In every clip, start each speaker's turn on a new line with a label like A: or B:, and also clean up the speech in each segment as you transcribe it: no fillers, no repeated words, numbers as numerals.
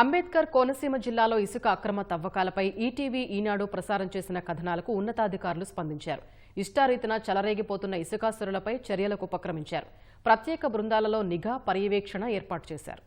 A: అంబేద్కర్ కోనసీమ జిల్లాలో ఇసుక అక్రమ తవ్వకాలపై ఈటీవీ ఈనాడు ప్రసారం చేసిన కథనాలకు ఉన్నతాధికారులు స్పందించారు. ఇష్టారీతిన చెలరేగిపోతున్న ఇసుకాసురులపై చర్యలకు ఉపక్రమించారు. ప్రత్యేక బృందాలలో నిఘా పర్యవేక్షణ ఏర్పాటు చేశారు.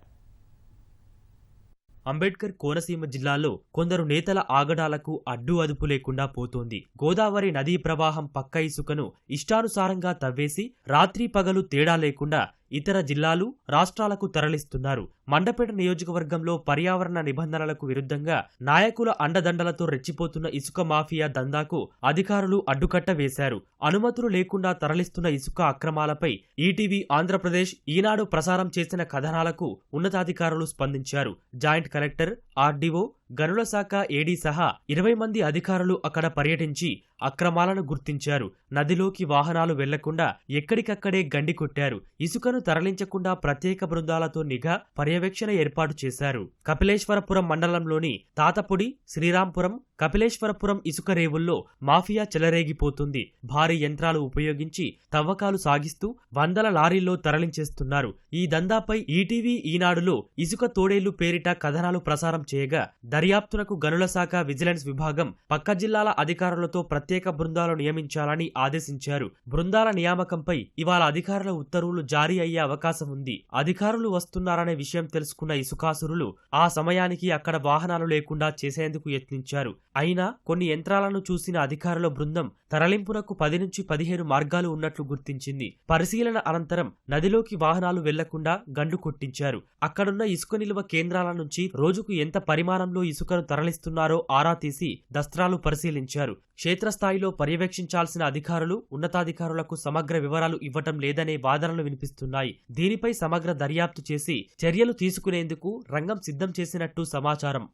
B: అంబేద్కర్ కోనసీమ జిల్లాలో కొందరు నేతల ఆగడాలకు అడ్డు అదుపు లేకుండా పోతోంది. గోదావరి నదీ ప్రవాహం పక్క ఇసుకను ఇష్టానుసారంగా తవ్వేసి రాత్రి పగలు తేడా లేకుండా ఇతర జిల్లాలు, రాష్ట్రాలకు తరలిస్తున్నారు. మండపేట నియోజకవర్గంలో పర్యావరణ నిబంధనలకు విరుద్ధంగా నాయకుల అండదండలతో రెచ్చిపోతున్న ఇసుక మాఫియా దందాకు అధికారులు అడ్డుకట్ట వేశారు. అనుమతులు లేకుండా తరలిస్తున్న ఇసుక అక్రమాలపై ఈటీవీ ఆంధ్రప్రదేశ్ ఈనాడు ప్రసారం చేసిన కథనాలకు ఉన్నతాధికారులు స్పందించారు. జాయింట్ కలెక్టర్, ఆర్డీఓ, గనుల శాఖ ఏడీ సహా 20 మంది అధికారులు అక్కడ పర్యటించి అక్రమాలను గుర్తించారు. నదిలోకి వాహనాలు వెళ్లకుండా ఎక్కడికక్కడే గండి కొట్టారు. ఇసుకను తరలించకుండా ప్రత్యేక బృందాలతో నిఘా పర్యవేక్షణ ఏర్పాటు చేశారు. కపిలేశ్వరపురం మండలంలోని తాతపొడి, శ్రీరాంపురం, కపిలేశ్వరపురం ఇసుక రేవుల్లో మాఫియా చెలరేగిపోతుంది. భారీ యంత్రాలు ఉపయోగించి తవ్వకాలు సాగిస్తూ వందల లారీల్లో తరలించేస్తున్నారు. ఈ దందాపై ఈటీవీ ఈనాడులో ఇసుక తోడేళ్లు పేరిట కథనాలు ప్రసారం చేయగా దర్యాప్తునకు గనుల శాఖ, విజిలెన్స్ విభాగం పక్క జిల్లాల అధికారులతో ప్రత్యేక బృందాలు నియమించాలని ఆదేశించారు. బృందాల నియామకంపై ఇవాళ అధికారుల ఉత్తర్వులు జారీ అయ్యే అవకాశం ఉంది. అధికారులు వస్తున్నారనే విషయం తెలుసుకున్న ఇసుకాసురులు ఆ సమయానికి అక్కడ వాహనాలు లేకుండా చేసేందుకు యత్నించారు. అయినా కొన్ని యంత్రాలను చూసిన అధికారుల బృందం తరలింపునకు 10 నుంచి 15 మార్గాలు ఉన్నట్లు గుర్తించింది. పరిశీలన అనంతరం నదిలోకి వాహనాలు వెళ్లకుండా గండు కొట్టించారు. అక్కడున్న ఇసుక నిల్వ కేంద్రాల నుంచి రోజుకు ఎంత పరిమాణంలో ఇసుకను తరలిస్తున్నారో ఆరా తీసి దస్త్రాలు పరిశీలించారు. క్షేత్రస్థాయిలో పర్యవేక్షించాల్సిన అధికారులు, ఉన్నతాధికారులకు సమగ్ర వివరాలు ఇవ్వటం లేదనే వాదనలు వినిపిస్తున్నాయి. దీనిపై సమగ్ర దర్యాప్తు చేసి చర్యలు తీసుకునేందుకు రంగం సిద్ధం చేసినట్టు సమాచారం.